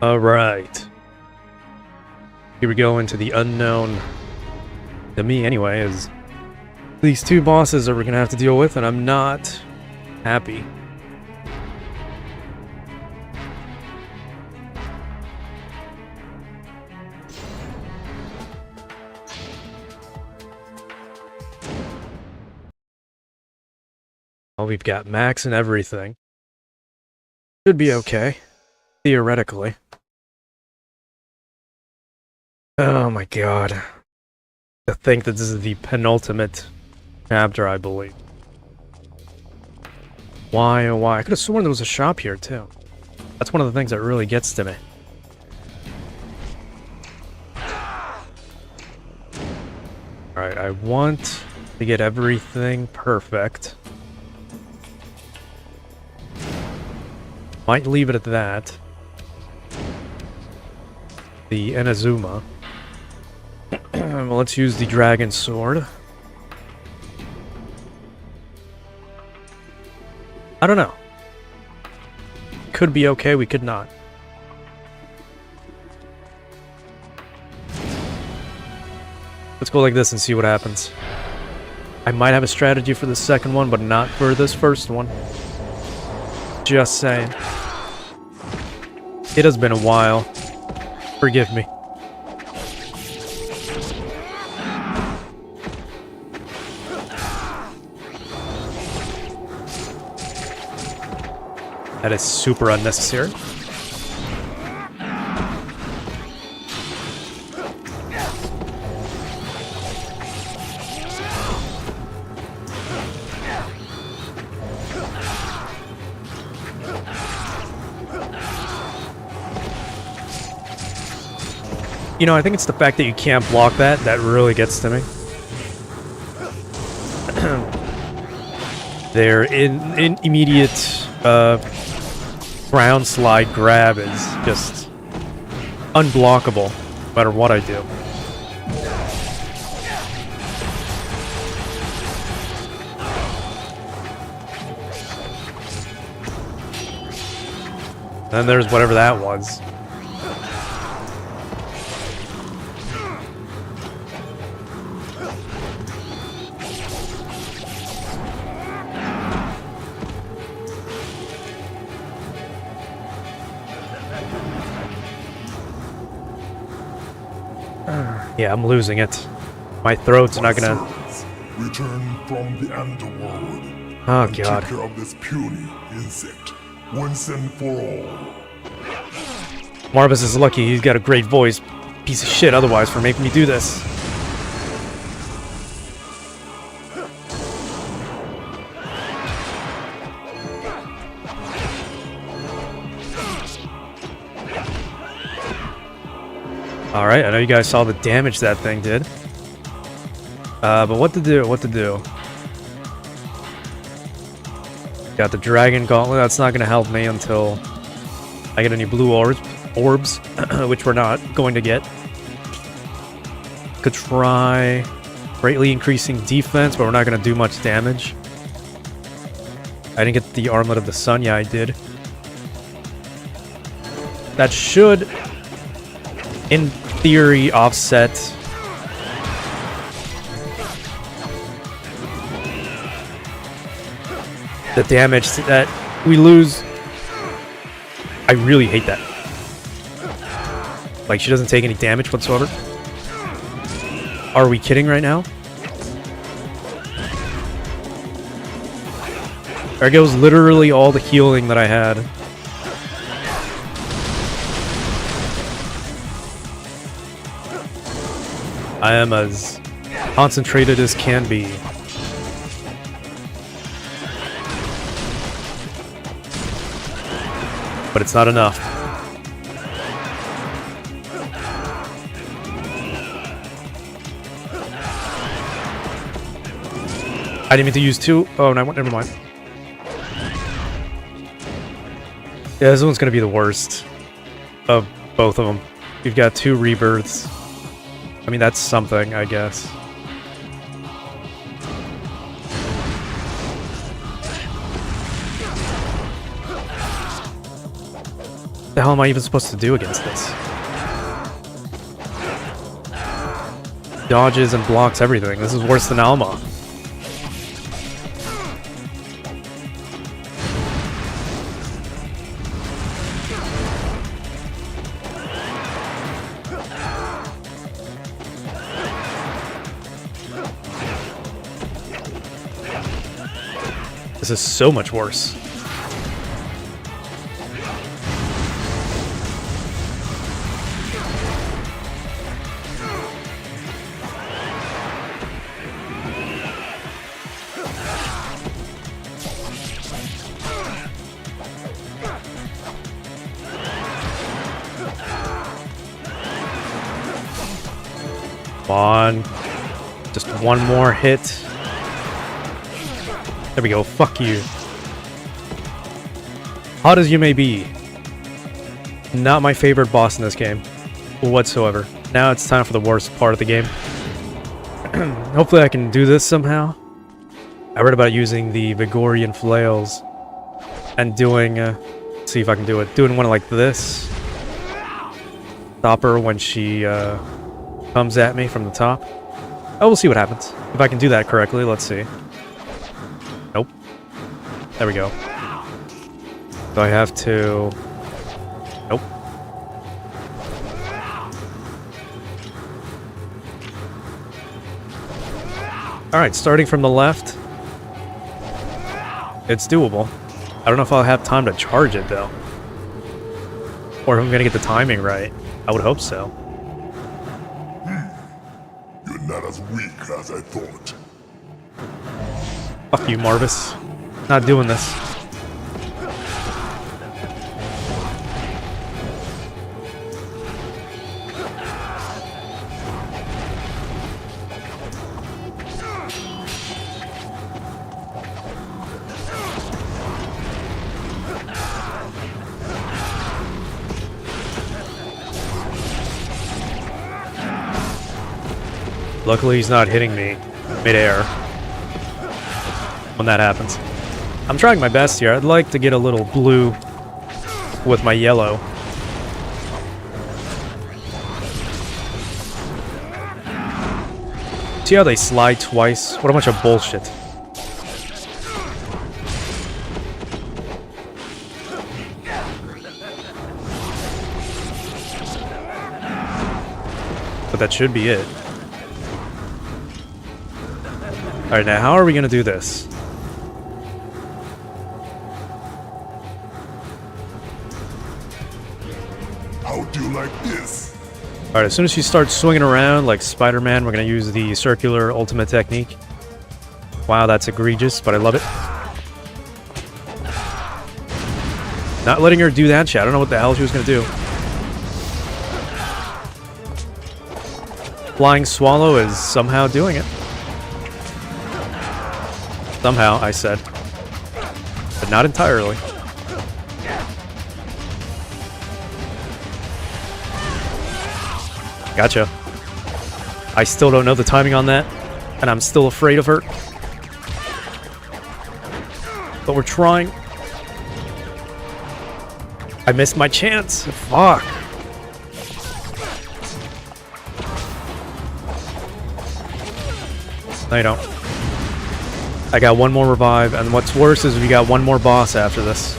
Alright. Here we go into the unknown. To me, anyway, is these two bosses that we're gonna have to deal with, and I'm not happy. Well, we've got max and everything. Should be okay. Theoretically. Oh my god. To think that this is the penultimate chapter, I believe. Why, oh why? I could have sworn there was a shop here, too. That's one of the things that really gets to me. Alright, I want to get everything perfect. Might leave it at that. The Inazuma. Well, let's use the dragon sword. I don't know. Could be okay, we could not. Let's go like this and see what happens. I might have a strategy for the second one, but not for this first one. Just saying. It has been a while. Forgive me. That is super unnecessary. You know, I think it's the fact that you can't block that that really gets to me. Their immediate ground slide grab is just unblockable, no matter what I do. Then there's whatever that was. Yeah, I'm losing it. My throat's not gonna... Return from the underworld. Oh, and God. Take care of this puny insect once and for all. Marvis is lucky he's got a great voice. Piece of shit otherwise for making me do this. Alright, I know you guys saw the damage that thing did. But what to do, Got the dragon gauntlet, that's not gonna help me until I get any blue orbs, which we're not going to get. Could try greatly increasing defense, but we're not gonna do much damage. I didn't get the armlet of the sun, yeah I did. That should, in theory, offset the damage that we lose. I really hate that. Like, she doesn't take any damage whatsoever. Are we kidding right now? There goes literally all the healing that I had. I am as concentrated as can be. But it's not enough. I didn't mean to use two. Oh, no, never mind. Yeah, this one's gonna be the worst of both of them. You've got two rebirths. I mean, that's something, I guess. What the hell am I even supposed to do against this? Dodges and blocks everything. This is worse than Alma. This is so much worse. Come on. Just one more hit. There we go. Fuck you. Hot as you may be. Not my favorite boss in this game. Whatsoever. Now it's time for the worst part of the game. Hopefully I can do this somehow. I read about using the Vigorian flails. And doing... let's see if I can do it. Doing one like this. Stop her when she comes at me from the top. Oh, we'll see what happens. If I can do that correctly, let's see. Nope. There we go. So I have to... Nope. Alright, starting from the left. It's doable. I don't know if I'll have time to charge it, though. Or if I'm gonna get the timing right. I would hope so. You're not as weak as I thought. Fuck you, Marvis. Not doing this. Luckily, he's not hitting me mid-air when that happens. I'm trying my best here. I'd like to get a little blue with my yellow. See how they slide twice? What a bunch of bullshit. But that should be it. Alright, now how are we going to do this? How do you like this? Alright, as soon as she starts swinging around like Spider-Man, we're going to use the circular ultimate technique. Wow, that's egregious, but I love it. Not letting her do that shit. I don't know what the hell she was going to do. Flying Swallow is somehow doing it. Somehow, I said. But not entirely. Gotcha. I still don't know the timing on that, and I'm still afraid of her. But we're trying. I missed my chance. Fuck. No, you don't. I got one more revive, and what's worse is we got one more boss after this.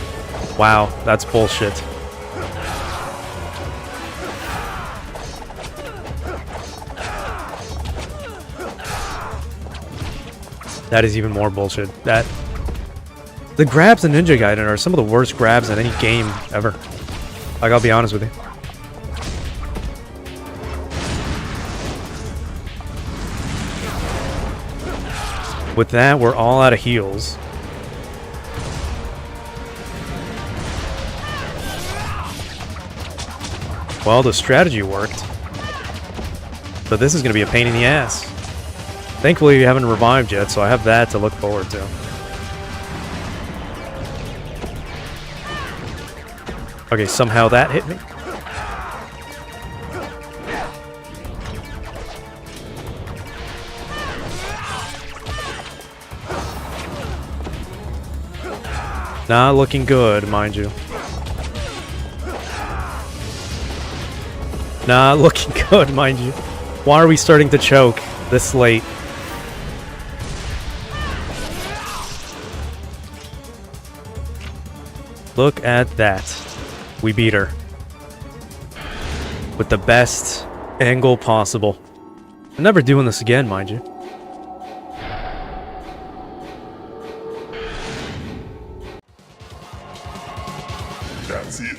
Wow, that's bullshit. That is even more bullshit. The grabs in Ninja Gaiden are some of the worst grabs in any game ever. Like, I'll be honest with you. With that, we're all out of heals. Well, the strategy worked. But this is going to be a pain in the ass. Thankfully, we haven't revived yet, so I have that to look forward to. Okay, somehow that hit me. Not looking good, mind you. Not looking good, mind you. Why are we starting to choke this late? Look at that. We beat her. With the best angle possible. I'm never doing this again, mind you. That's it.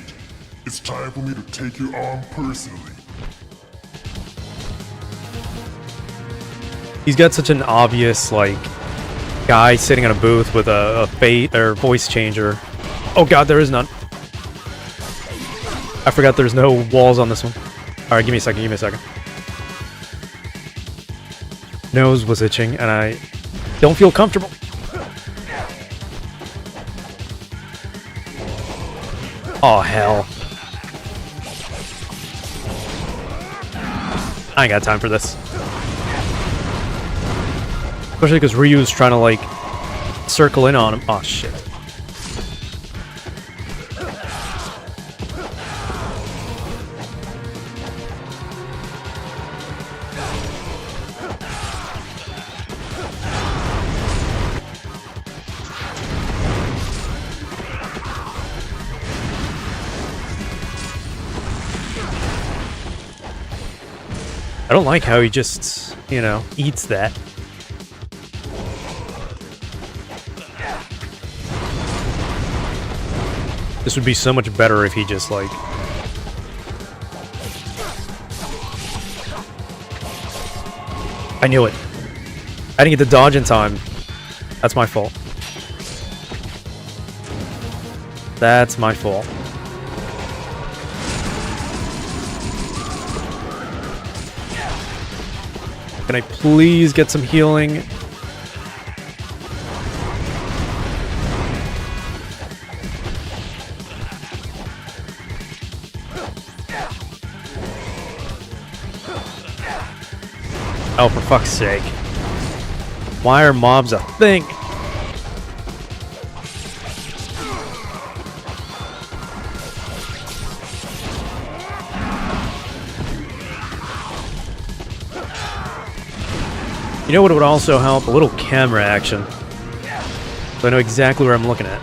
It's time for me to take you on personally. He's got such an obvious, like, guy sitting in a booth with a fate or voice changer. Oh god, there is none. I forgot there's no walls on this one. Alright, give me a second. Nose was itching, and I don't feel comfortable. Oh, hell. I ain't got time for this. Especially because Ryu's trying to, like, circle in on him. Oh, shit. I don't like how he just, you know, eats that. This would be so much better if he just, like... I knew it. I didn't get the dodge in time. That's my fault. That's my fault. Can I please get some healing? Oh, for fuck's sake. Why are mobs a thing? You know what would also help? A little camera action. So I know exactly where I'm looking at.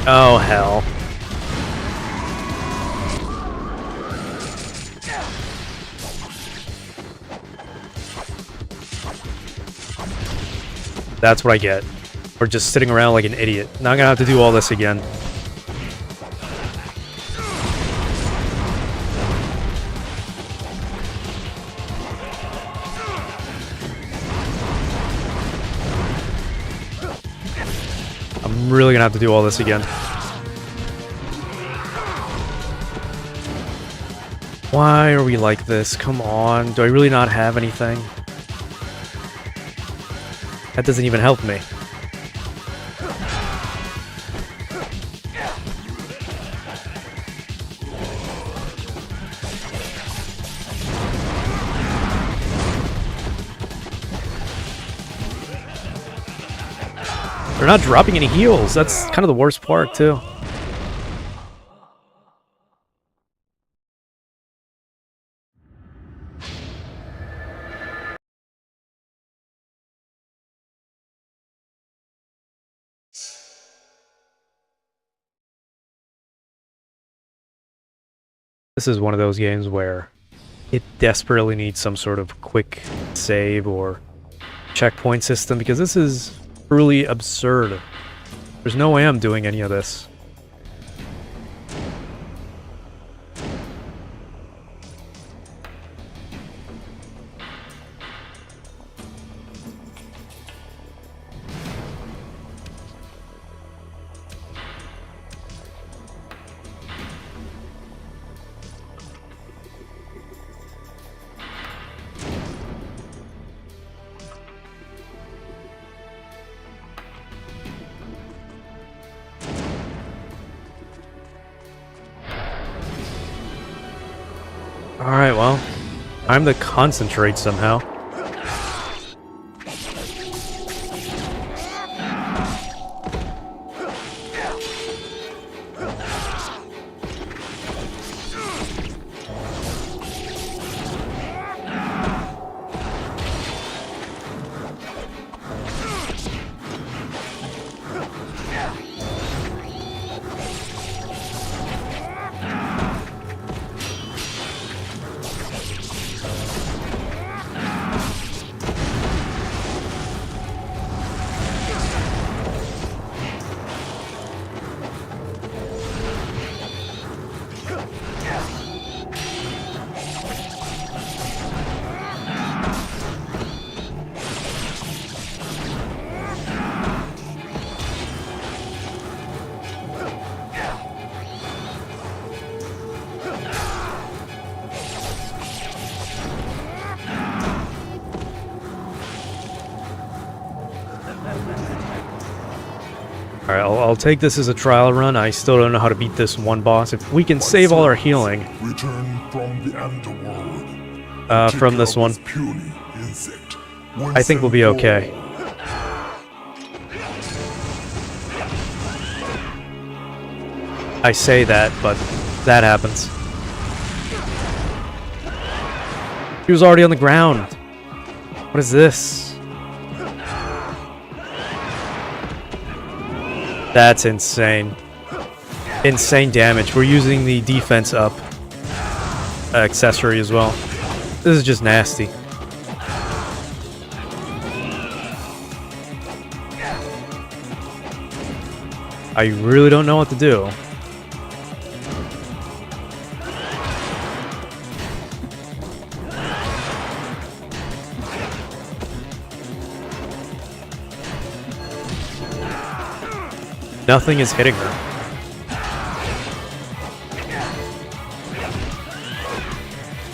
Oh, hell. That's what I get. Or just sitting around like an idiot. Now I'm gonna have to do all this again. I'm really gonna have to do all this again. Why are we like this? Come on. Do I really not have anything? That doesn't even help me. They're not dropping any heals. That's kind of the worst part, too. This is one of those games where it desperately needs some sort of quick save or checkpoint system, because this is really absurd. There's no way I'm doing any of this. Alright, well, time to concentrate somehow. I'll take this as a trial run. I still don't know how to beat this one boss. If we can save all our healing Return from the underworld. from this one, Puny insect. I think we'll be okay. I say that, but that happens. He was already on the ground. What is this? That's insane. Insane damage. We're using the defense up accessory as well. This is just nasty. I really don't know what to do. Nothing is hitting her.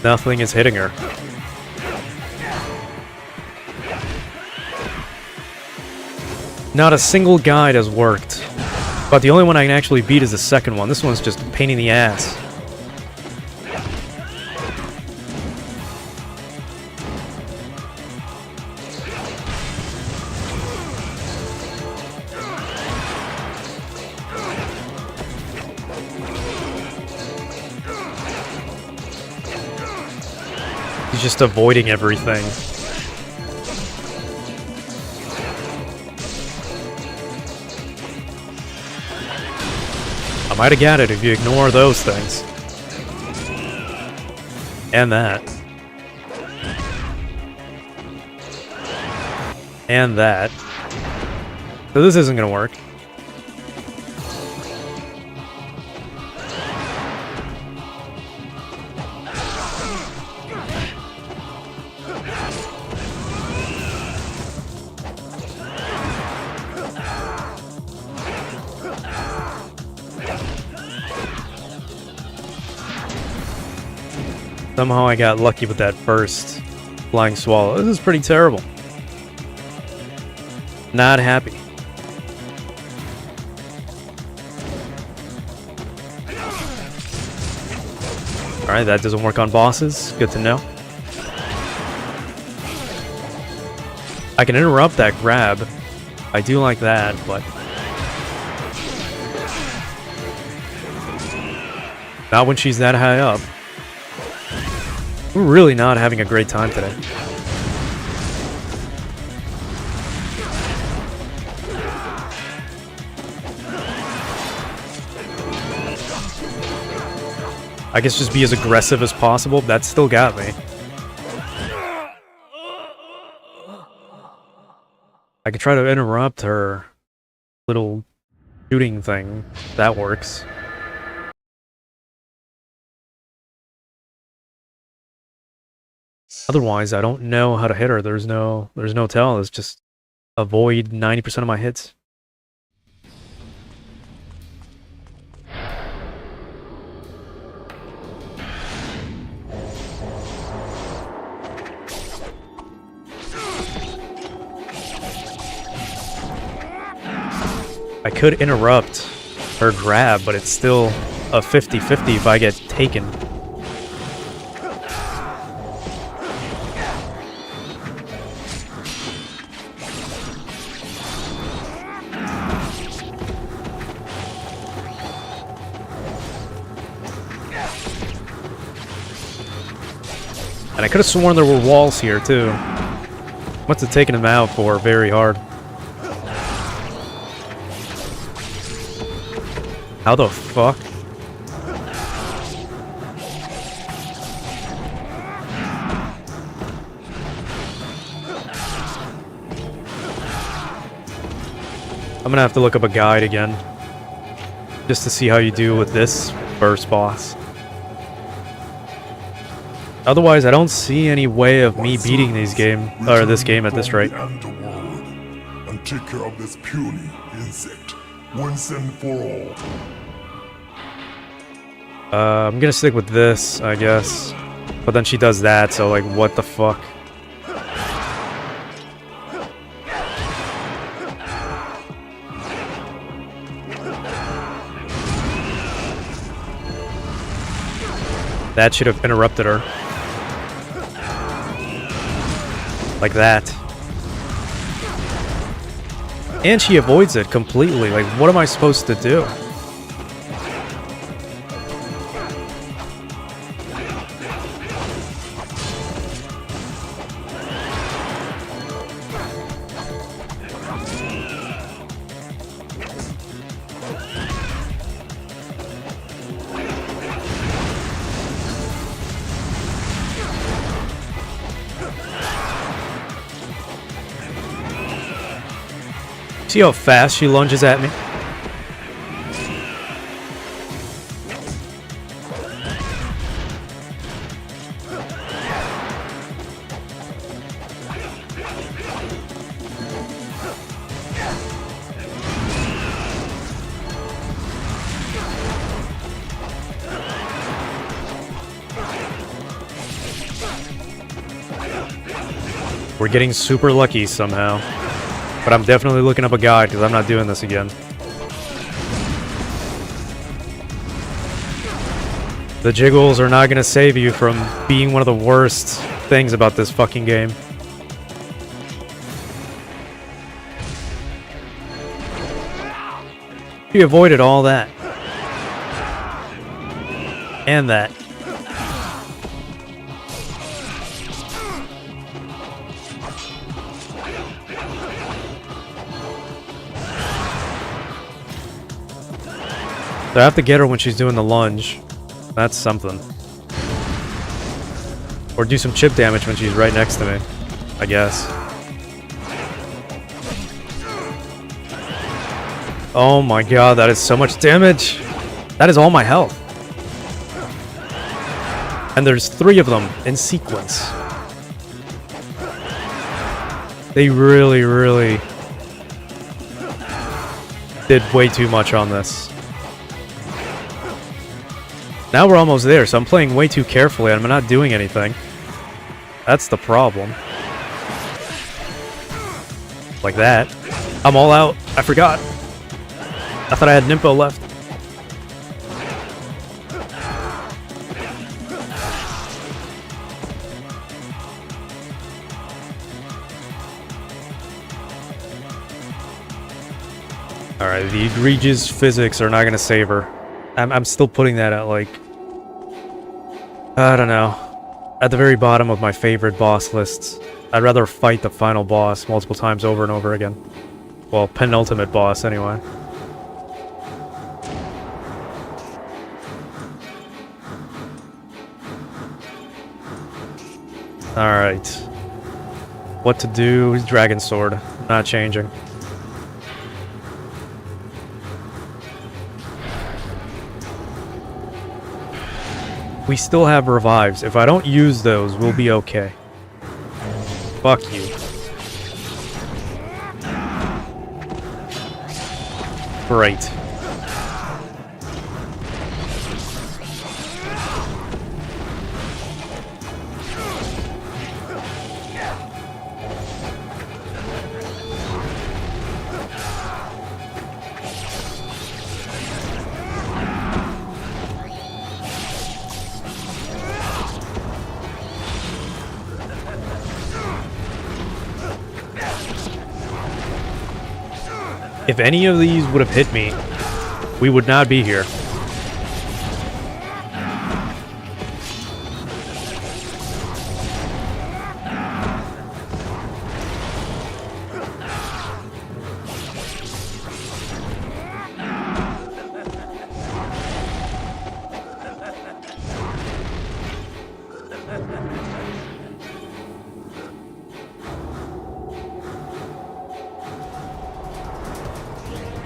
Nothing is hitting her. Not a single guide has worked. But the only one I can actually beat is the second one. This one's just a pain in the ass. He's just avoiding everything. I might have got it if you ignore those things. And that. And that. So this isn't gonna work. Somehow I got lucky with that first flying swallow. This is pretty terrible. Not happy. Alright, that doesn't work on bosses. Good to know. I can interrupt that grab. I do like that, but... not when she's that high up. We're really not having a great time today. I guess just be as aggressive as possible. That still got me. I could try to interrupt her little shooting thing. That works. Otherwise, I don't know how to hit her. There's no tell. It's just avoid 90% of my hits. I could interrupt her grab, but it's still a 50-50 if I get taken. And I could have sworn there were walls here, too. Must have taken them out for very hard. How the fuck? I'm gonna have to look up a guide again. Just to see how you do with this first boss. Otherwise, I don't see any way of me beating this game at this rate. And take care of this puny insect once and for all. I'm gonna stick with this, I guess. But then she does that, so like, what the fuck? That should have interrupted her. Like that. And she avoids it completely. Like, what am I supposed to do? See how fast she lunges at me? We're getting super lucky somehow. But I'm definitely looking up a guide because I'm not doing this again. The jiggles are not going to save you from being one of the worst things about this fucking game. She avoided all that. And that. So I have to get her when she's doing the lunge. That's something. Or do some chip damage when she's right next to me, I guess. Oh my god, that is so much damage! That is all my health. And there's 3 of them in sequence. They really, really did way too much on this. Now we're almost there, so I'm playing way too carefully and I'm not doing anything. That's the problem. Like that. I'm all out. I forgot. I thought I had Nimpo left. Alright, the egregious physics are not going to save her. I'm still putting that at, like, I don't know, at the very bottom of my favorite boss lists. I'd rather fight the final boss multiple times over and over again. Well, penultimate boss, anyway. Alright. What to do? Dragon Sword. Not changing. We still have revives. If I don't use those, we'll be okay. Fuck you. Great. If any of these would have hit me, we would not be here.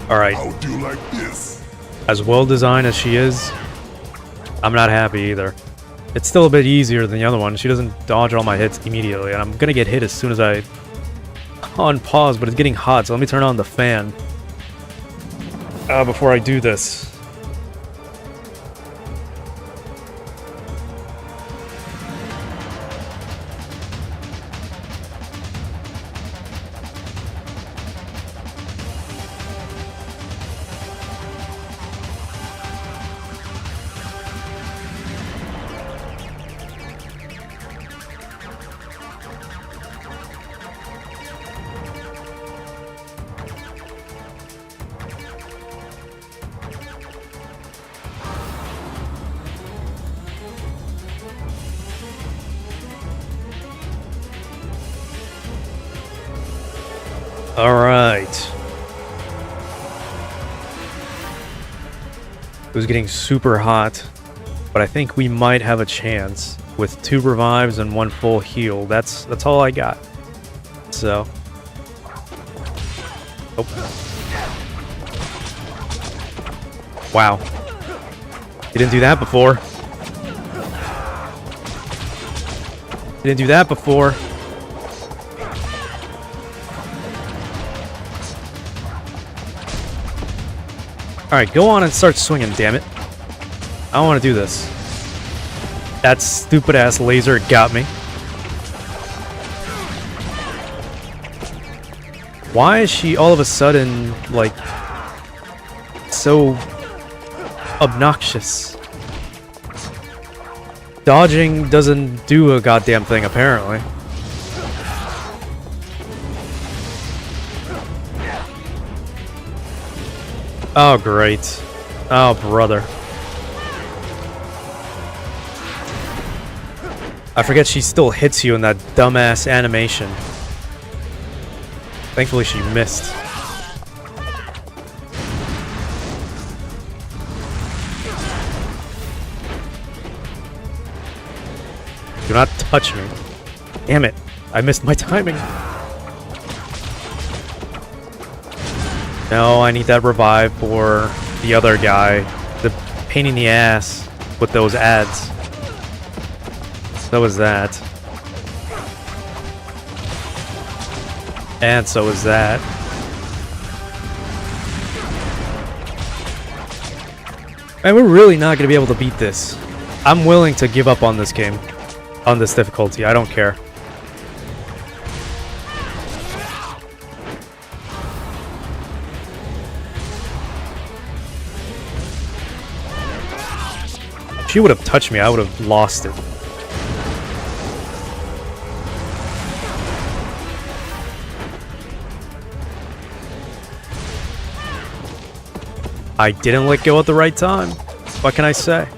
Alright. How do you like this? As well designed as she is, I'm not happy either. It's still a bit easier than the other one. She doesn't dodge all my hits immediately, and I'm gonna get hit as soon as I unpause, but it's getting hot, so let me turn on the fan before I do this. Alright. It was getting super hot, but I think we might have a chance with 2 revives and 1 full heal. That's all I got. So. Oh. Wow. He didn't do that before. He didn't do that before. Alright, go on and start swinging, damn it. I don't want to do this. That stupid-ass laser got me. Why is she all of a sudden, like, so obnoxious? Dodging doesn't do a goddamn thing, apparently. Oh, great. Oh, brother. I forget she still hits you in that dumbass animation. Thankfully she missed. Do not touch me. Damn it. I missed my timing. No, I need that revive for the other guy. The pain in the ass with those ads. So is that. And so is that. And we're really not going to be able to beat this. I'm willing to give up on this game. On this difficulty. I don't care. If she would have touched me, I would have lost it. I didn't let go at the right time. What can I say?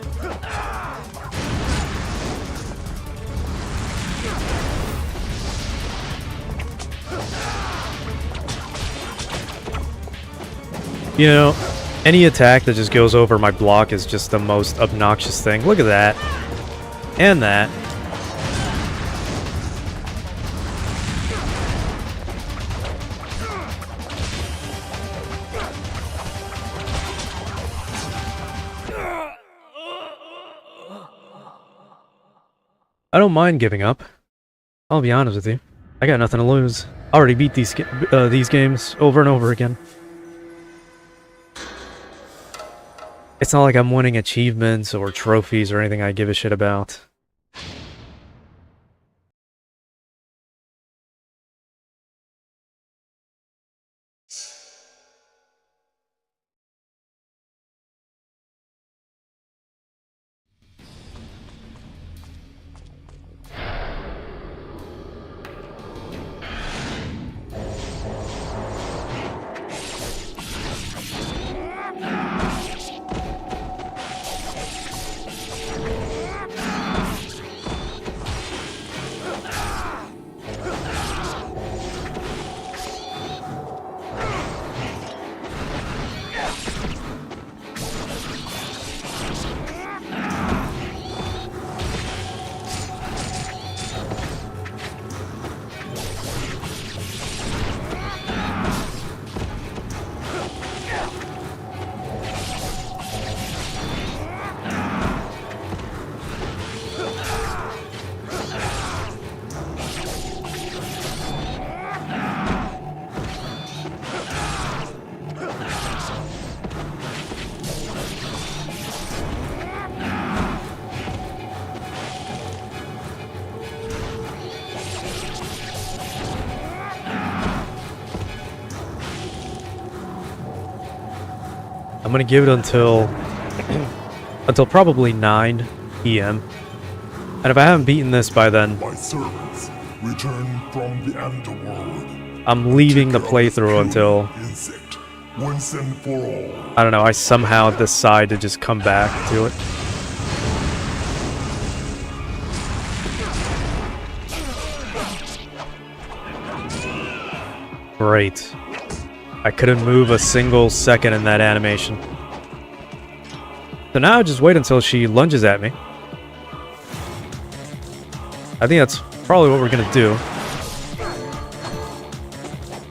You know, any attack that just goes over my block is just the most obnoxious thing. Look at that. And that. I don't mind giving up. I'll be honest with you. I got nothing to lose. I already beat these games over and over again. It's not like I'm winning achievements or trophies or anything I give a shit about. I'm gonna give it until probably 9 p.m. And if I haven't beaten this by then, My servants return from the underworld. I'm leaving the playthrough until, Insect, once and for all. I don't know, I somehow decide to just come back to it. Great. I couldn't move a single second in that animation. So now I just wait until she lunges at me. I think that's probably what we're gonna do.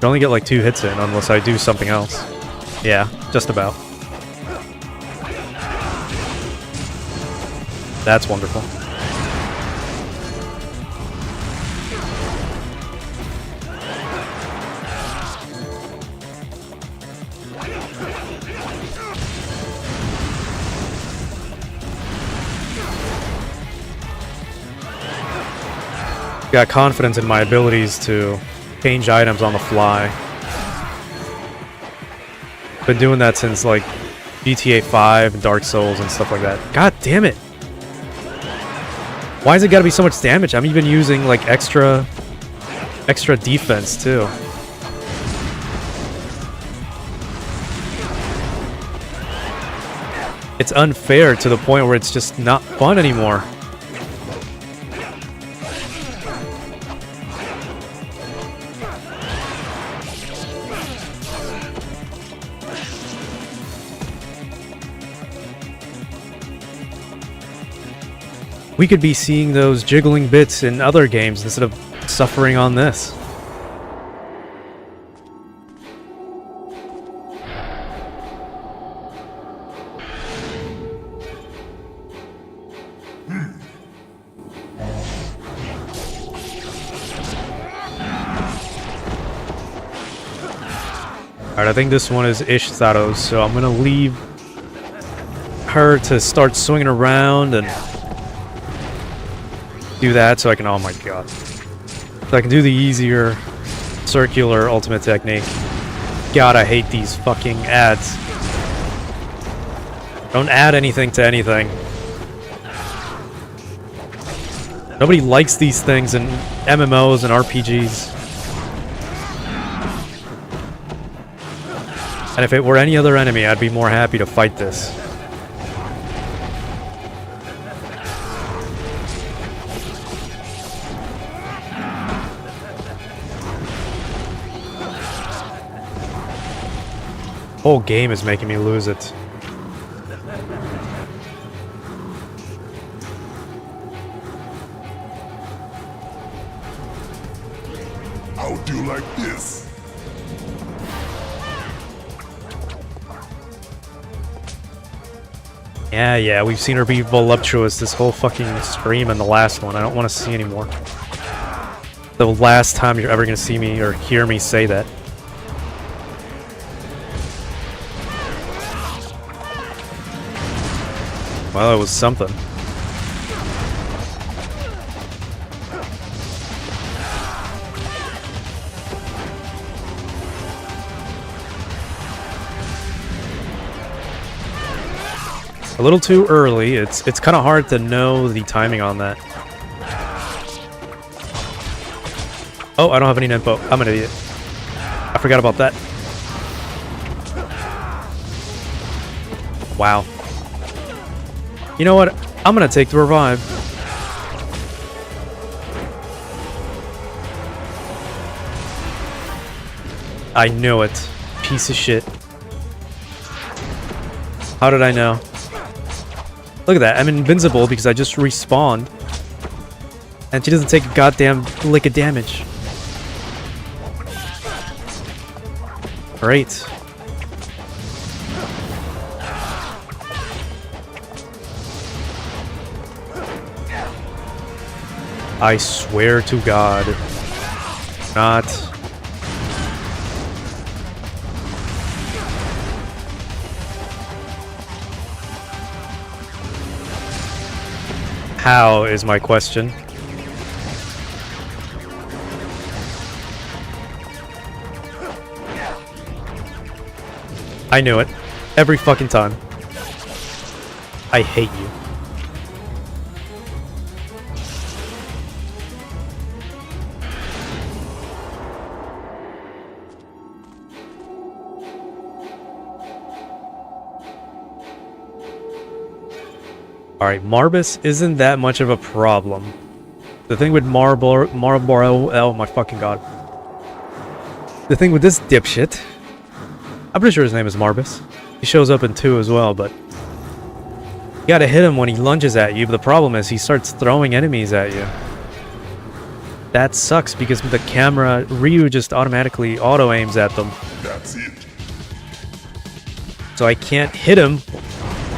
I only get like 2 hits in unless I do something else. Yeah, just about. That's wonderful. Got confidence in my abilities to change items on the fly. Been doing that since like GTA 5 and Dark Souls and stuff like that. God damn it! Why has it gotta be so much damage? I'm even using like extra defense too. It's unfair to the point where it's just not fun anymore. We could be seeing those jiggling bits in other games instead of suffering on this. Alright, I think this one is Ishzaro's, so I'm gonna leave her to start swinging around and do that so I can, oh my god. So I can do the easier circular ultimate technique. God, I hate these fucking ads. Don't add anything to anything. Nobody likes these things in MMOs and RPGs. And if it were any other enemy, I'd be more happy to fight this. Whole game is making me lose it. How do you like this? Yeah, we've seen her be voluptuous this whole fucking stream and the last one. I don't want to see anymore. The last time you're ever gonna see me or hear me say that. Well, it was something. A little too early. It's kind of hard to know the timing on that. Oh, I don't have any info. I'm an idiot. I forgot about that. Wow. You know what? I'm gonna take the revive. I knew it. Piece of shit. How did I know? Look at that. I'm invincible because I just respawned. And she doesn't take a goddamn lick of damage. Great. I swear to God. Not. How is my question? I knew it. Every fucking time. I hate you. Alright, Marbus isn't that much of a problem. The thing with Marlboro, oh my fucking god. The thing with this dipshit, I'm pretty sure his name is Marbus. He shows up in 2 as well, but you gotta hit him when he lunges at you, but the problem is he starts throwing enemies at you. That sucks because with the camera, Ryu just automatically auto-aims at them. That's it. So I can't hit him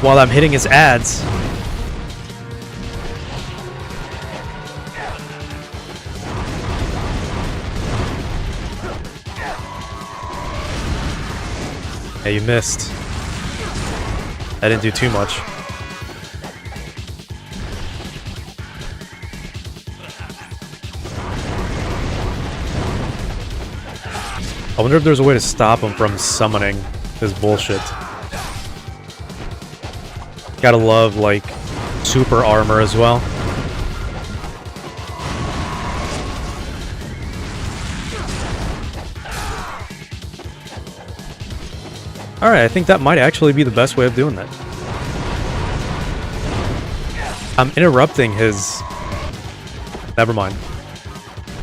while I'm hitting his ads. Yeah, you missed. I didn't do too much. I wonder if there's a way to stop him from summoning this bullshit. Gotta love, like, super armor as well. Alright, I think that might actually be the best way of doing that. I'm interrupting his... Never mind.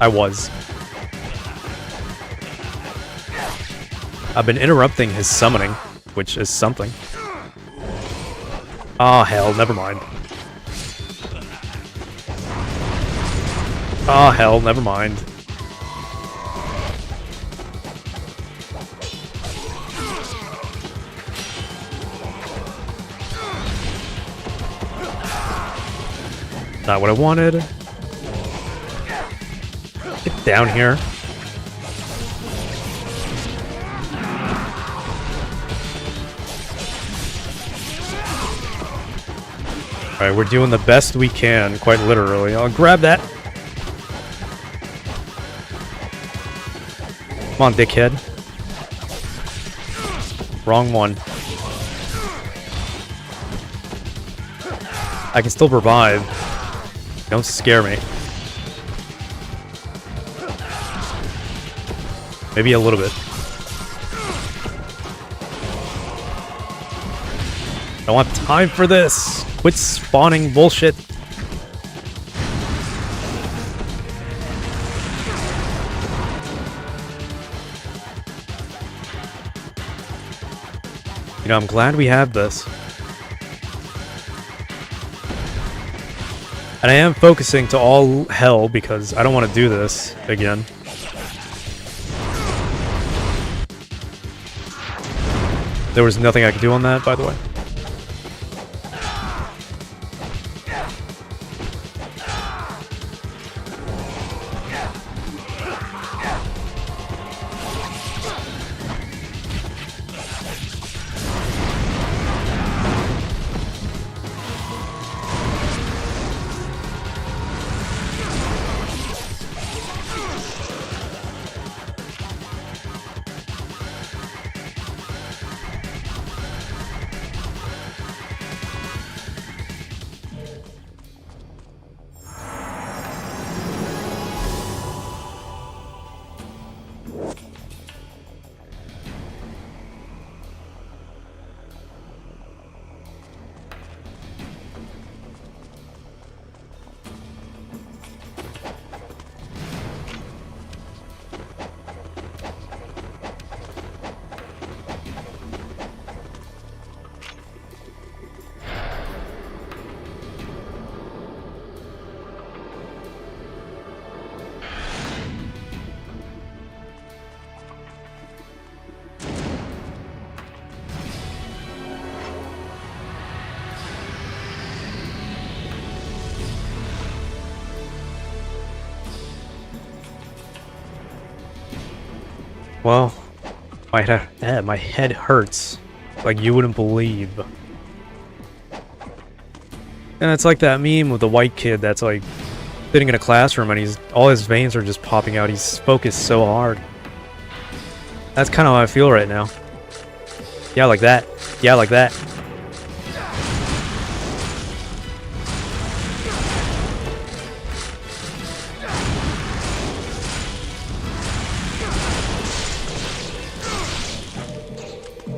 I was. I've been interrupting his summoning, which is something. Oh, hell, never mind. Oh, hell, never mind. Not what I wanted. Get down here. Alright, we're doing the best we can, quite literally. I'll grab that. Come on, dickhead. Wrong one. I can still revive. Don't scare me. Maybe a little bit. I don't have time for this. Quit spawning bullshit. You know, I'm glad we have this. And I am focusing to all hell because I don't want to do this again. There was nothing I could do on that, by the way. Well, my head hurts like you wouldn't believe. And it's like that meme with the white kid that's like sitting in a classroom and all his veins are just popping out. He's focused so hard. That's kind of how I feel right now. Yeah, like that. Yeah, like that.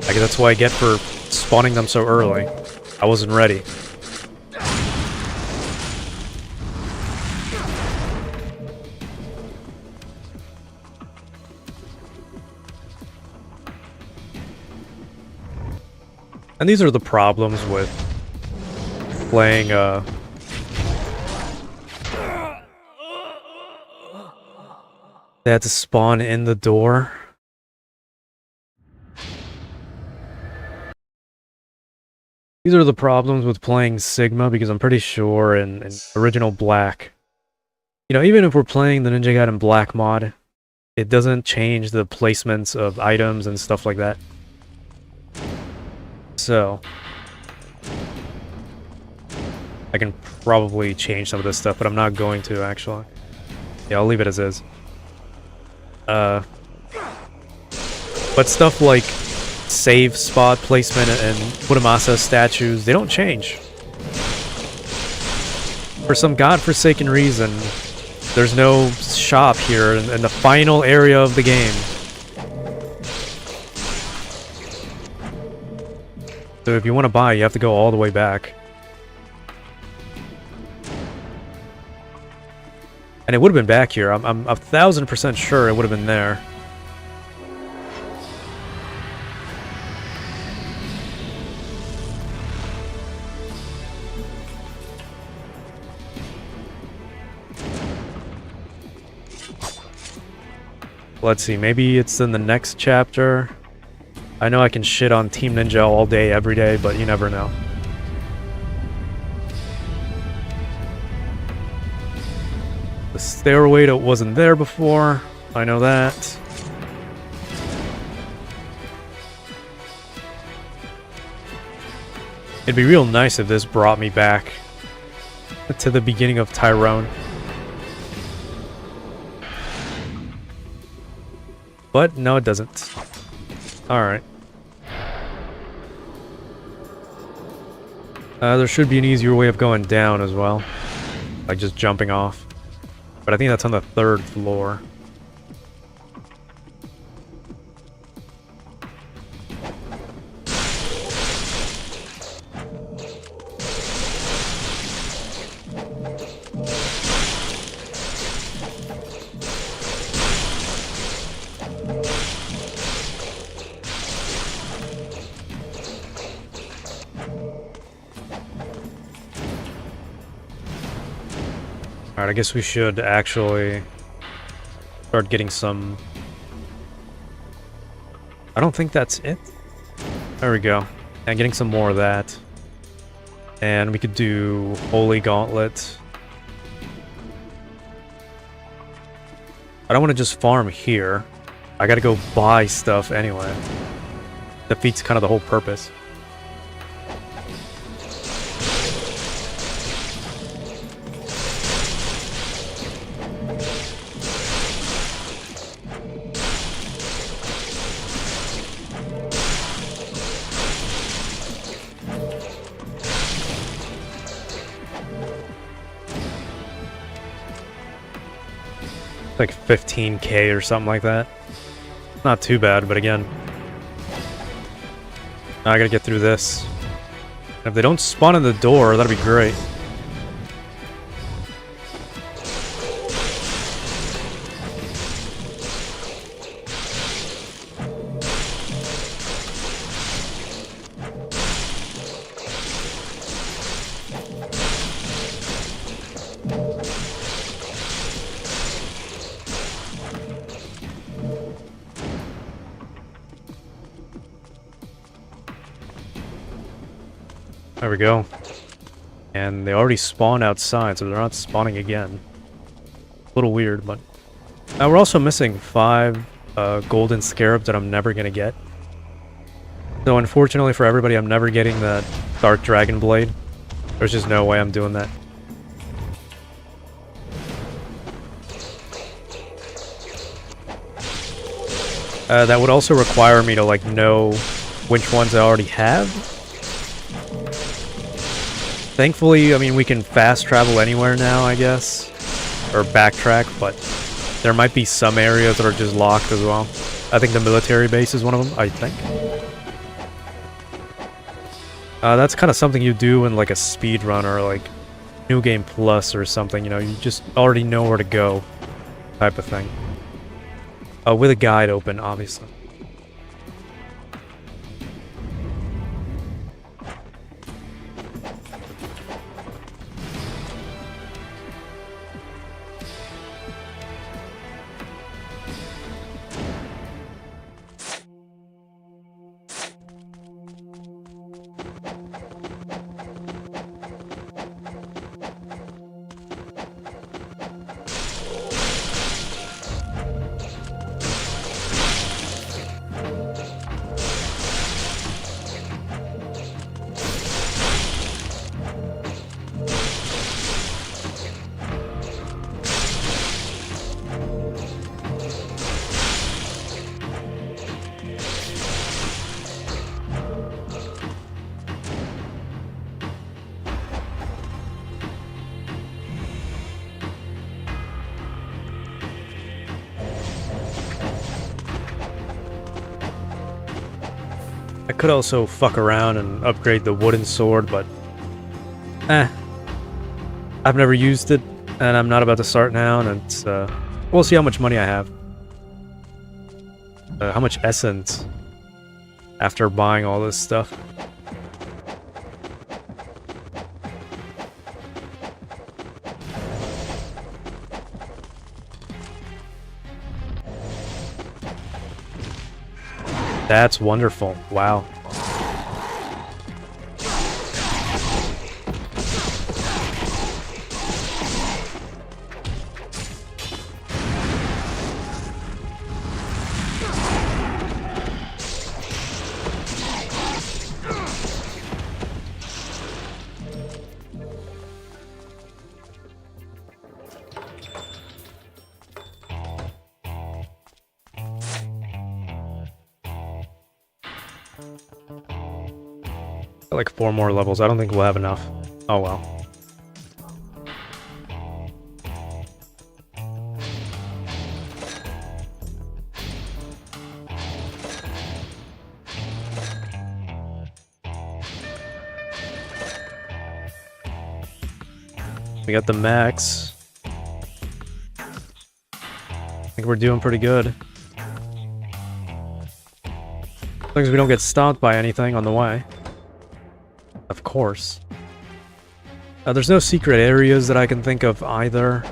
I guess that's what I get for spawning them so early. I wasn't ready. And these are the problems with playing, they had to spawn in the door. These are the problems with playing Sigma, because I'm pretty sure in original Black, you know, even if we're playing the Ninja Gaiden Black mod, it doesn't change the placements of items and stuff like that. So I can probably change some of this stuff, but I'm not going to, actually. Yeah, I'll leave it as is. But stuff like save spot placement and Muramasa statues, they don't change. For some godforsaken reason, there's no shop here in the final area of the game. So if you want to buy, you have to go all the way back. And it would have been back here. I'm 1000% sure it would have been there. Let's see, maybe it's in the next chapter. I know I can shit on Team Ninja all day, every day, but you never know. The stairway that wasn't there before. I know that. It'd be real nice if this brought me back to the beginning of Tyrone. But no, it doesn't. Alright. There should be an easier way of going down as well. Like just jumping off. But I think that's on the 3rd floor. Alright, I guess we should actually start getting some... I don't think that's it. There we go. And getting some more of that. And we could do Holy Gauntlet. I don't want to just farm here. I gotta go buy stuff anyway. Defeats kind of the whole purpose. Like 15k or something like that. Not too bad, but again, now I gotta get through this. And if they don't spawn in the door, that'd be great. There we go. And they already spawned outside, so they're not spawning again. A little weird, but... Now we're also missing 5 golden scarabs that I'm never gonna get. So unfortunately for everybody, I'm never getting that Dark Dragon Blade. There's just no way I'm doing that. That would also require me to, like, know which ones I already have. Thankfully, I mean, we can fast travel anywhere now, I guess. Or backtrack, but there might be some areas that are just locked as well. I think the military base is one of them, I think. That's kind of something you do in, like, a speedrun or, like, New Game Plus or something, you know? You just already know where to go, type of thing. With a guide open, obviously. could also fuck around and upgrade the wooden sword, but I've never used it, and I'm not about to start now, and it's, we'll see how much money I have. How much essence after buying all this stuff. That's wonderful. Wow. Like 4 more levels. I don't think we'll have enough. Oh well. We got the max. I think we're doing pretty good. As long as we don't get stopped by anything on the way. Of course. There's no secret areas that I can think of either.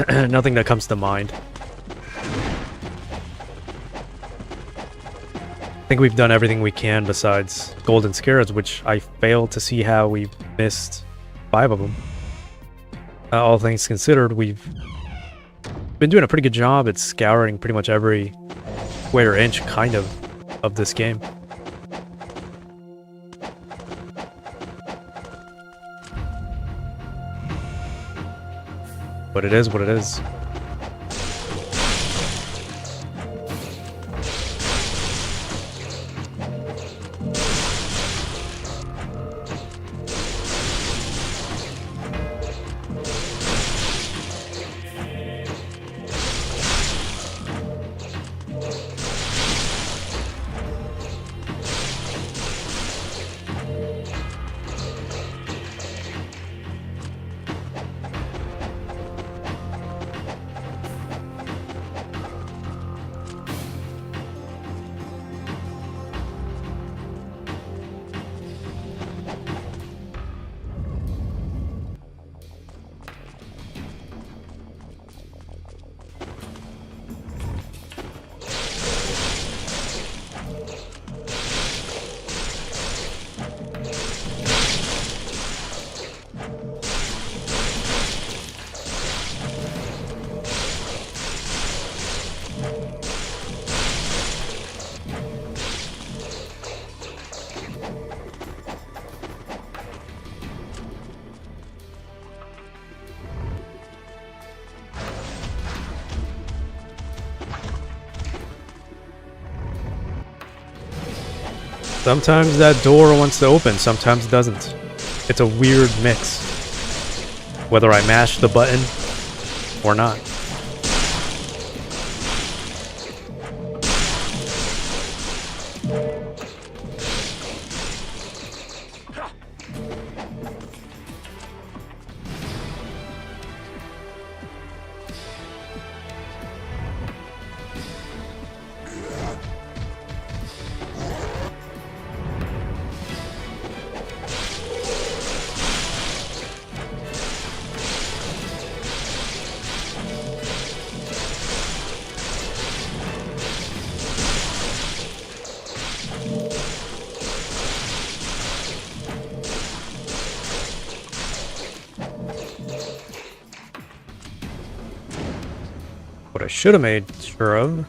Nothing that comes to mind. I think we've done everything we can besides Golden Scarabs, which I failed to see how we missed 5 of them. All things considered, we've been doing a pretty good job at scouring pretty much every square inch, kind of this game. But it is what it is. Sometimes that door wants to open, sometimes it doesn't. It's a weird mix. Whether I mash the button or not. What I should have made sure of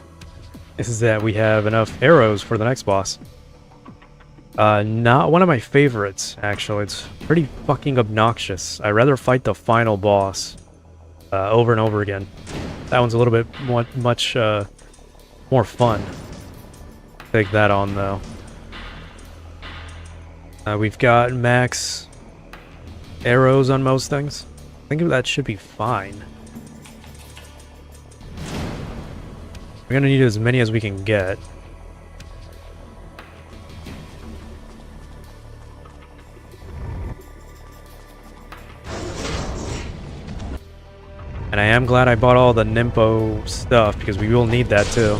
is that we have enough arrows for the next boss. Not one of my favorites, actually. It's pretty fucking obnoxious. I'd rather fight the final boss over and over again. That one's a little bit much more fun. Take that on, though. We've got max arrows on most things. I think that should be fine. We're gonna need as many as we can get. And I am glad I bought all the Nimpo stuff, because we will need that too.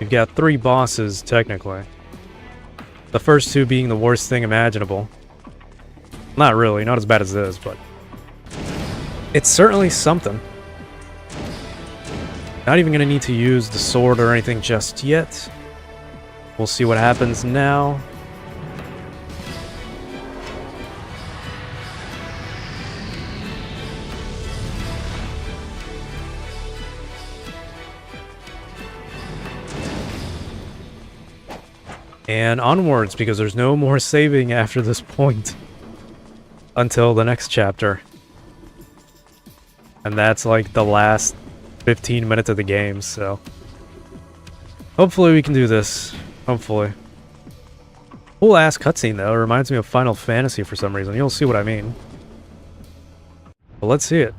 We've got 3 bosses, technically. The first 2 being the worst thing imaginable. Not really, not as bad as this, but... it's certainly something. Not even gonna need to use the sword or anything just yet. We'll see what happens now. And onwards, because there's no more saving after this point. Until the next chapter. And that's like the last 15 minutes of the game, so... hopefully we can do this. Hopefully. Cool ass cutscene though, it reminds me of Final Fantasy for some reason. You'll see what I mean. But let's see it.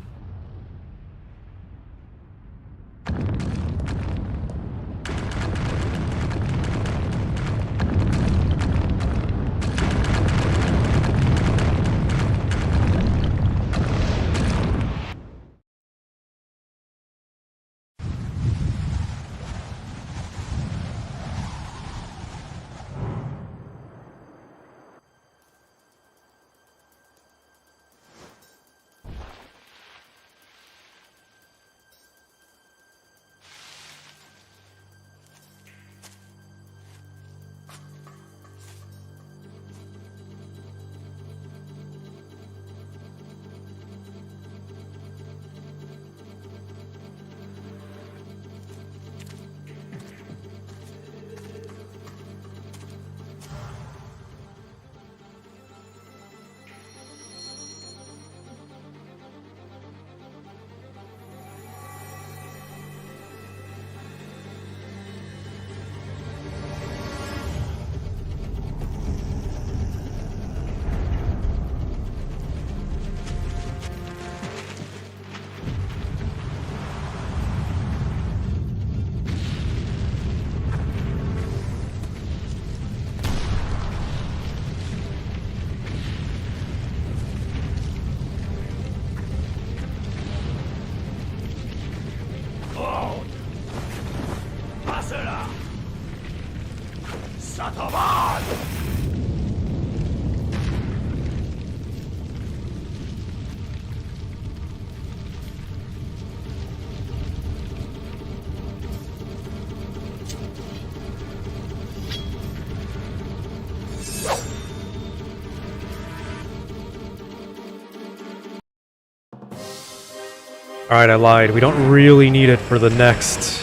Alright, I lied. We don't really need it for the next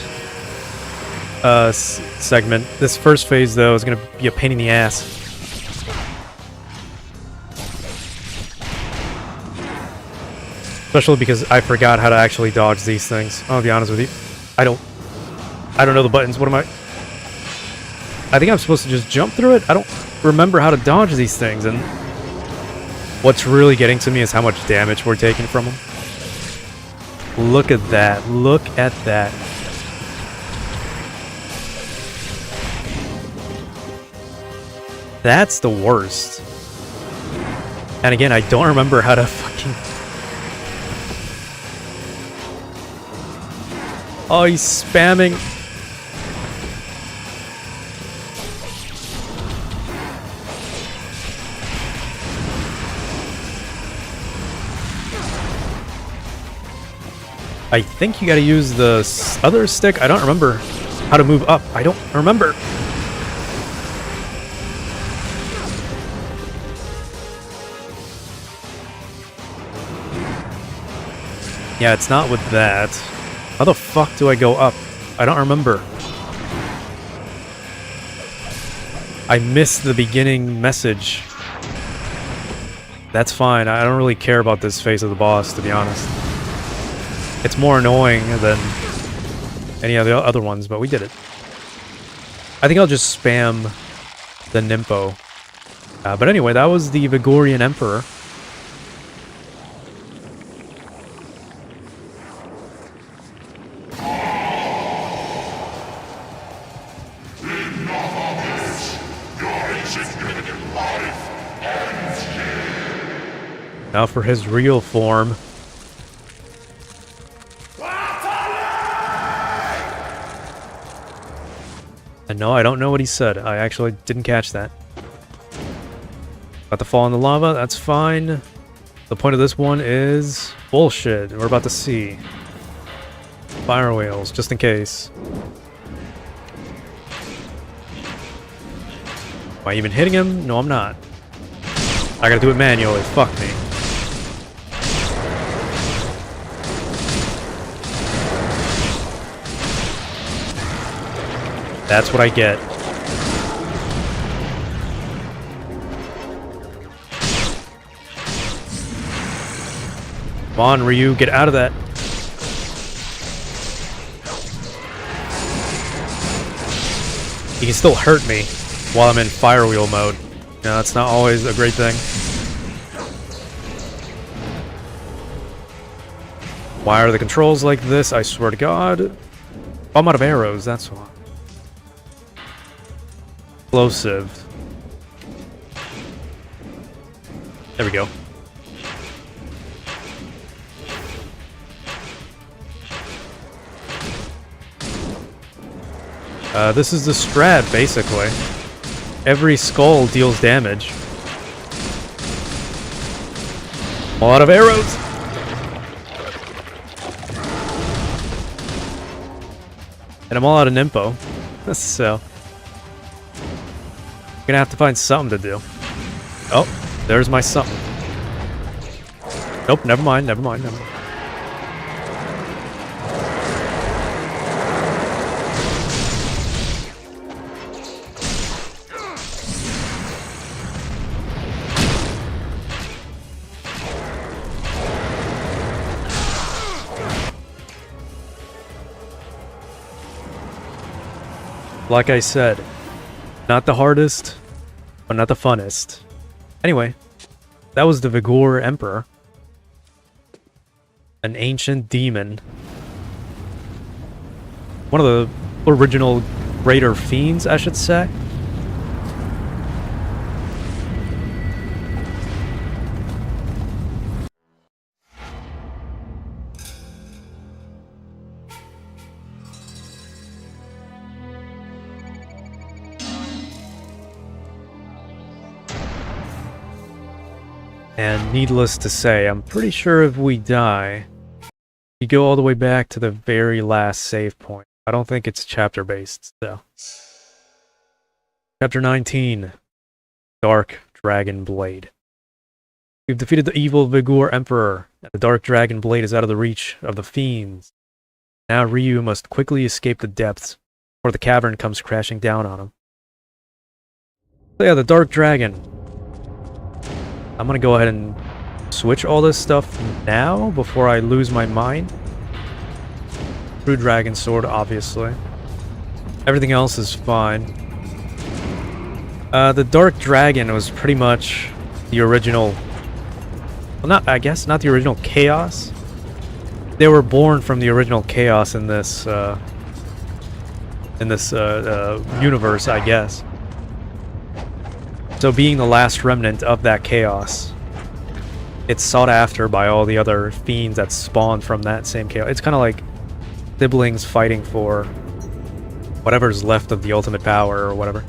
segment. This first phase, though, is going to be a pain in the ass. Especially because I forgot how to actually dodge these things. I'll be honest with you. I don't know the buttons. What am I... I think I'm supposed to just jump through it? I don't remember how to dodge these things, and... what's really getting to me is how much damage we're taking from them. Look at that. Look at that. That's the worst. And again, I don't remember how to fucking... oh, he's spamming. I think you gotta use the other stick. I don't remember how to move up. I don't remember. Yeah, it's not with that. How the fuck do I go up? I don't remember. I missed the beginning message. That's fine. I don't really care about this phase of the boss, to be honest. It's more annoying than any of the other ones, but we did it. I think I'll just spam the Nimpo. But anyway, that was the Vigorian Emperor. Now for his real form. And no, I don't know what he said. I actually didn't catch that. About to fall in the lava, that's fine. The point of this one is bullshit. We're about to see. Fire whales, just in case. Am I even hitting him? No, I'm not. I gotta do it manually. Fuck me. That's what I get. Come on, Ryu, get out of that. He can still hurt me while I'm in fire wheel mode. You know, that's not always a great thing. Why are the controls like this? I swear to God. I'm out of arrows, that's why. Explosive. There we go. This is the strat, basically. Every skull deals damage. I'm all out of arrows! And I'm all out of Nimpo. So... I'm gonna have to find something to do. Oh, there's my something. Nope, never mind, never mind, never mind. Like I said, not the hardest, but not the funnest. Anyway, that was the Vigor Emperor. An ancient demon. One of the original greater fiends, I should say. And needless to say, I'm pretty sure if we die, you go all the way back to the very last save point. I don't think it's chapter-based, so. Chapter 19, Dark Dragon Blade. We've defeated the evil Vigor Emperor, and the Dark Dragon Blade is out of the reach of the fiends. Now Ryu must quickly escape the depths, before the cavern comes crashing down on him. So yeah, the Dark Dragon. I'm gonna go ahead and switch all this stuff now before I lose my mind. True Dragon Sword, obviously. Everything else is fine. The Dark Dragon was pretty much the original... Well, I guess not the original Chaos. They were born from the original Chaos in this universe, I guess. So being the last remnant of that chaos, it's sought after by all the other fiends that spawn from that same chaos. It's kind of like siblings fighting for whatever's left of the ultimate power or whatever.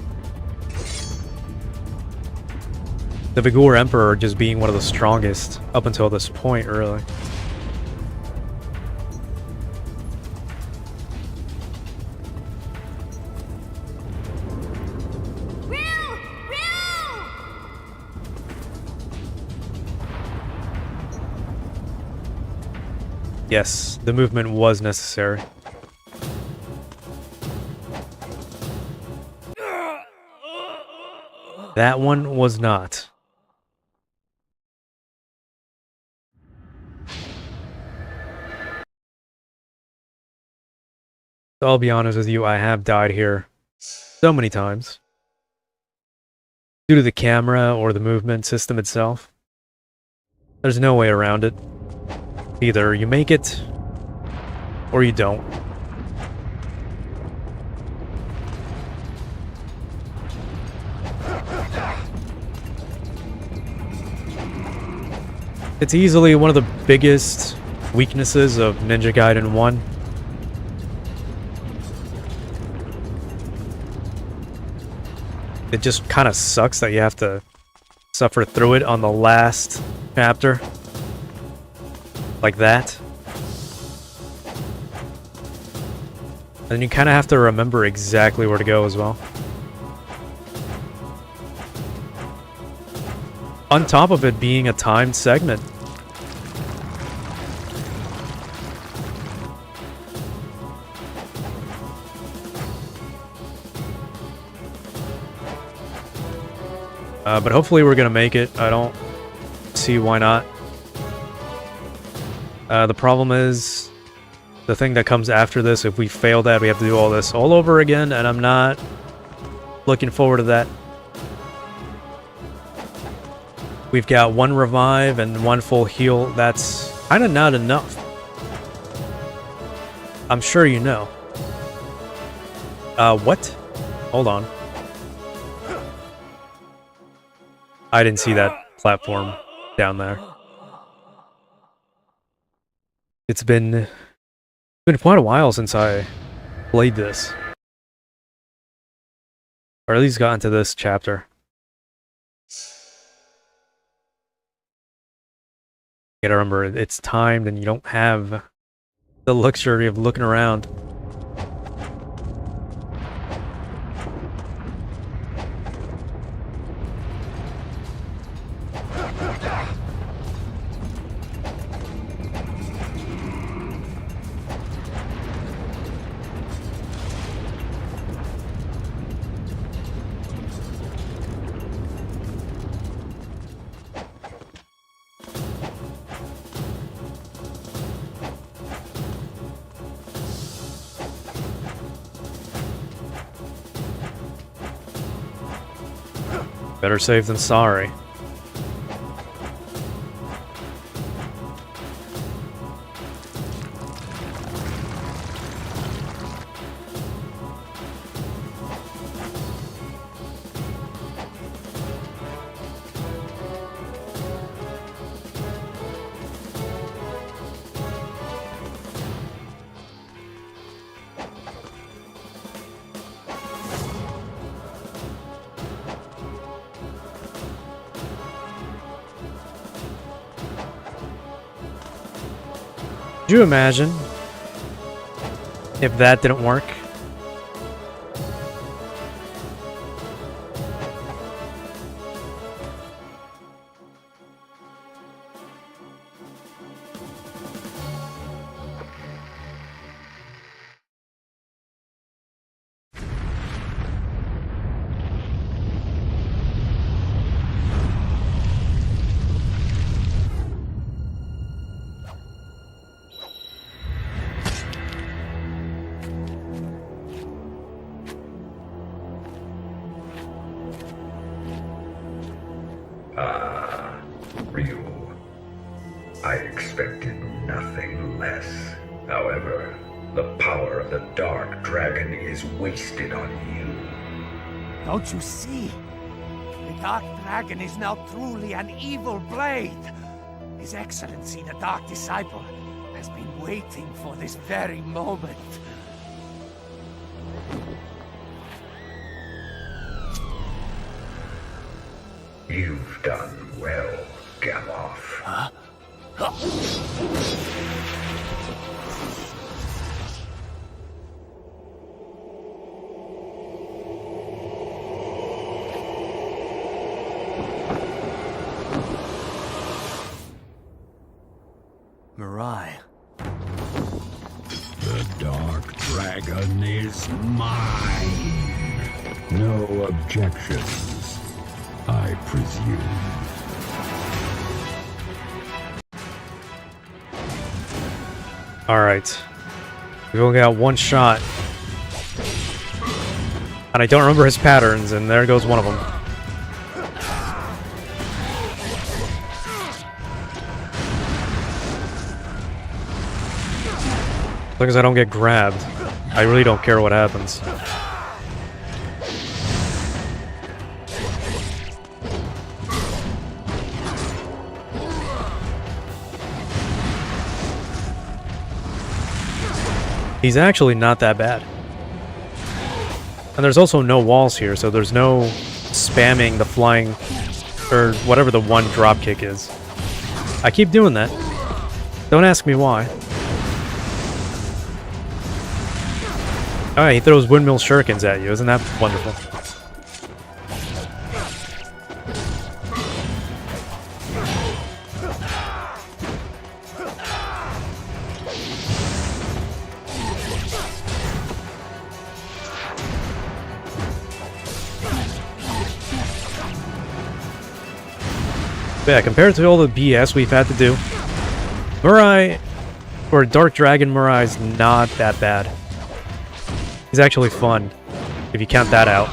The Vigor Emperor just being one of the strongest up until this point, really. Yes, the movement was necessary. That one was not. So I'll be honest with you, I have died here so many times. Due to the camera or the movement system itself. There's no way around it. Either you make it, or you don't. It's easily one of the biggest weaknesses of Ninja Gaiden 1. It just kind of sucks that you have to suffer through it on the last chapter. Like that. And you kind of have to remember exactly where to go as well. On top of it being a timed segment. But hopefully we're gonna make it. I don't see why not. The problem is the thing that comes after this. If we fail that, we have to do all this all over again, and I'm not looking forward to that. We've got 1 revive and 1 full heal. That's kind of not enough. I'm sure you know. What? Hold on. I didn't see that platform down there. It's been quite a while since I played this. Or at least got into this chapter. You gotta remember, it's timed and you don't have the luxury of looking around. Better safe than sorry. Could you imagine if that didn't work? Ryu, I expected nothing less. However, the power of the Dark Dragon is wasted on you. Don't you see? The Dark Dragon is now truly an evil blade. His Excellency, the Dark Disciple, has been waiting for this very moment. You've done well, Gamoth. Huh? Mirai. The Dark Dragon is mine. No objections, I presume. Alright. We've only got 1 shot. And I don't remember his patterns, and there goes one of them. As long as I don't get grabbed, I really don't care what happens. He's actually not that bad. And there's also no walls here, so there's no spamming the flying, or whatever the one drop kick is. I keep doing that. Don't ask me why. Alright, he throws windmill shurikens at you. Isn't that wonderful? But yeah, compared to all the BS we've had to do, Murai, or Dark Dragon Murai, is not that bad. He's actually fun, if you count that out.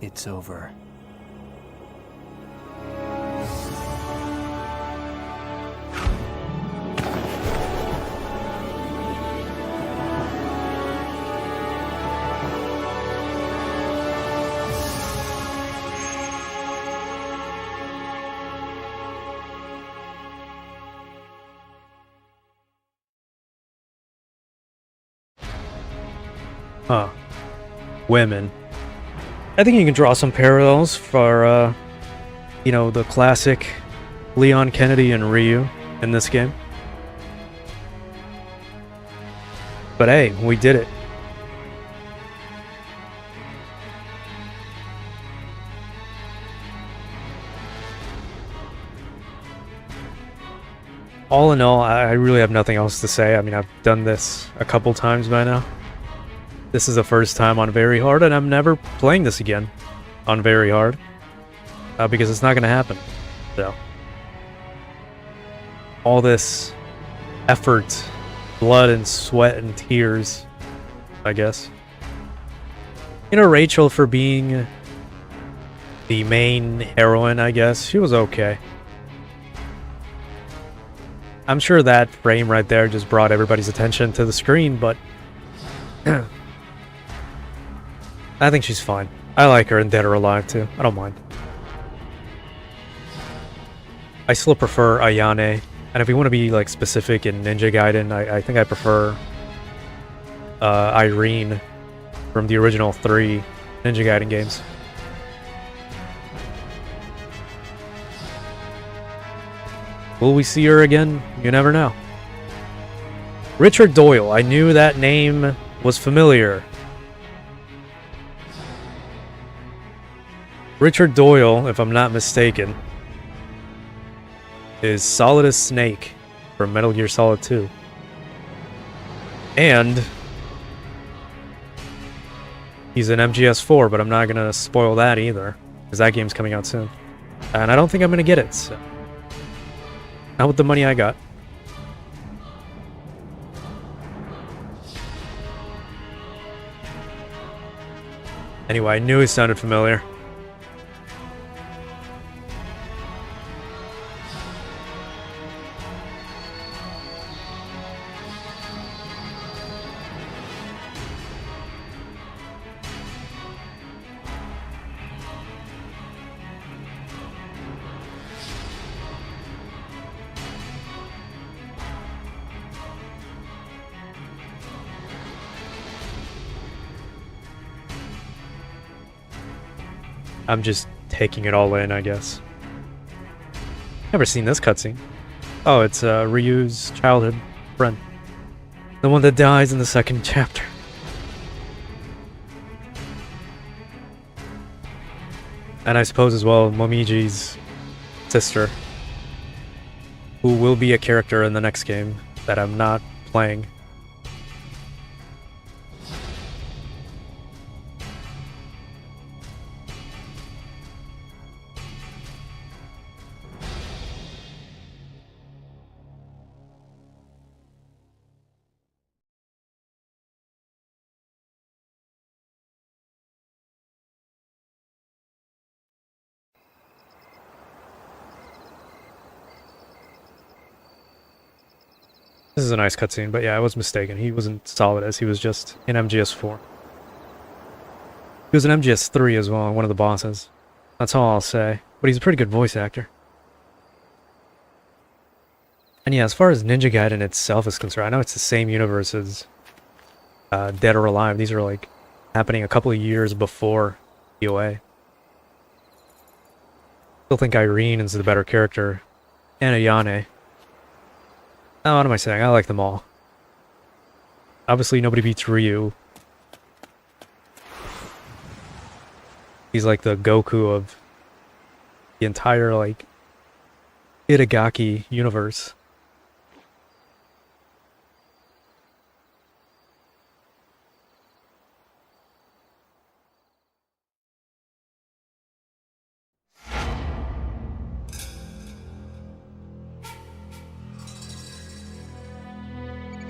It's over. Huh. Women. I think you can draw some parallels for, you know, the classic Leon Kennedy and Ryu in this game. But hey, we did it. All in all, I really have nothing else to say. I mean, I've done this a couple times by now. This is the first time on Very Hard, and I'm never playing this again on Very Hard. Because it's not going to happen. So. All this effort, blood and sweat and tears, I guess. You know, Rachel, for being the main heroine, I guess, she was okay. I'm sure that frame right there just brought everybody's attention to the screen, but I think she's fine. I like her in Dead or Alive too. I don't mind. I still prefer Ayane, and if we want to be like specific in Ninja Gaiden, I think I prefer Irene from the original 3 Ninja Gaiden games. Will we see her again? You never know. Richard Doyle. I knew that name was familiar. Richard Doyle, if I'm not mistaken, is Solidus Snake from Metal Gear Solid 2. And he's in MGS4, but I'm not going to spoil that either, because that game's coming out soon. And I don't think I'm going to get it, so. Not with the money I got. Anyway, I knew he sounded familiar. I'm just taking it all in, I guess. Never seen this cutscene. Oh, it's Ryu's childhood friend. The one that dies in the second chapter. And I suppose as well, Momiji's sister, who will be a character in the next game that I'm not playing. This is a nice cutscene, but yeah, I was mistaken. He wasn't solid as he was just in MGS4. He was in MGS3 as well, one of the bosses. That's all I'll say. But he's a pretty good voice actor. And yeah, as far as Ninja Gaiden itself is concerned, I know it's the same universe as Dead or Alive. These are like happening a couple of years before DOA. Still think Irene is the better character. And Ayane. Oh, what am I saying? I like them all. Obviously, nobody beats Ryu. He's like the Goku of the entire, like, Itagaki universe.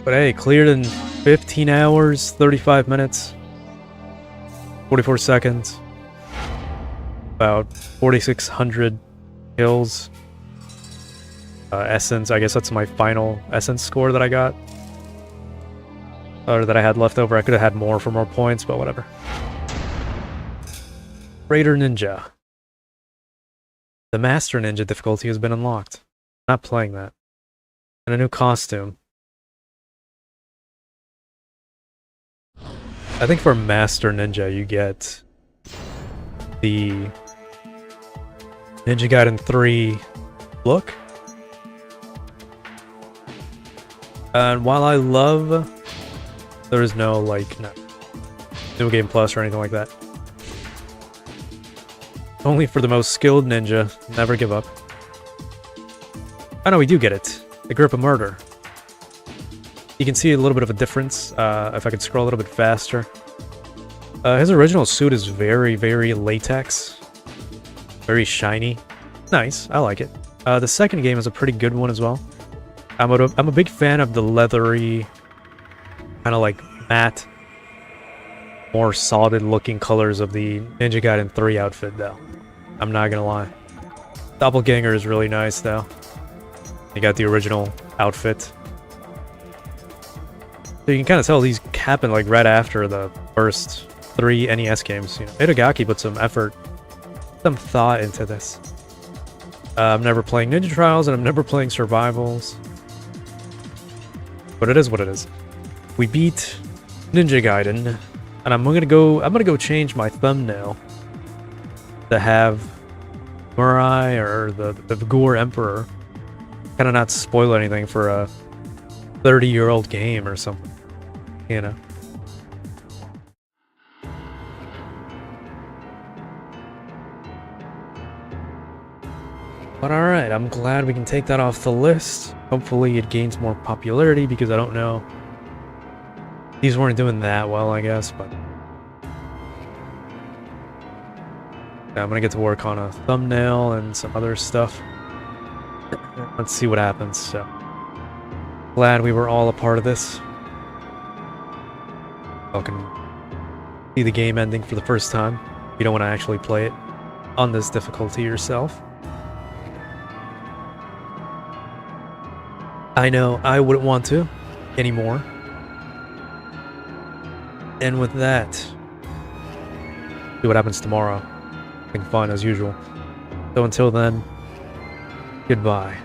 But hey, cleared in 15 hours, 35 minutes, 44 seconds, about 4,600 kills. Essence, I guess that's my final essence score that I got. Or that I had left over. I could have had more for more points, but whatever. Raider Ninja. The Master Ninja difficulty has been unlocked. Not playing that. And a new costume. I think for Master Ninja you get the Ninja Gaiden 3 look. And while I love, there is no like New Game Plus or anything like that. Only for the most skilled ninja, never give up. Oh no, we do get it. The Grip of Murder. You can see a little bit of a difference if I could scroll a little bit faster. His original suit is very, very latex. Very shiny. Nice, I like it. The second game is a pretty good one as well. I'm a big fan of the leathery, kind of like matte, more solid looking colors of the Ninja Gaiden 3 outfit though. I'm not gonna lie. Doppelganger is really nice though. You got the original outfit. So you can kind of tell these happened like right after the first 3 NES games. You know, Itagaki put some effort, some thought into this. I'm never playing Ninja Trials and I'm never playing Survivals. But it is what it is. We beat Ninja Gaiden, and I'm gonna go change my thumbnail to have Murai or the Gore Emperor kind of not spoil anything for a 30-year-old game or something, you know. But alright, I'm glad we can take that off the list. Hopefully it gains more popularity because I don't know. These weren't doing that well, I guess, but... yeah, I'm gonna get to work on a thumbnail and some other stuff. Let's see what happens, so... glad we were all a part of this. You can see the game ending for the first time. You don't want to actually play it on this difficulty yourself. I know I wouldn't want to anymore. And with that, see what happens tomorrow. Having fun as usual. So until then, goodbye.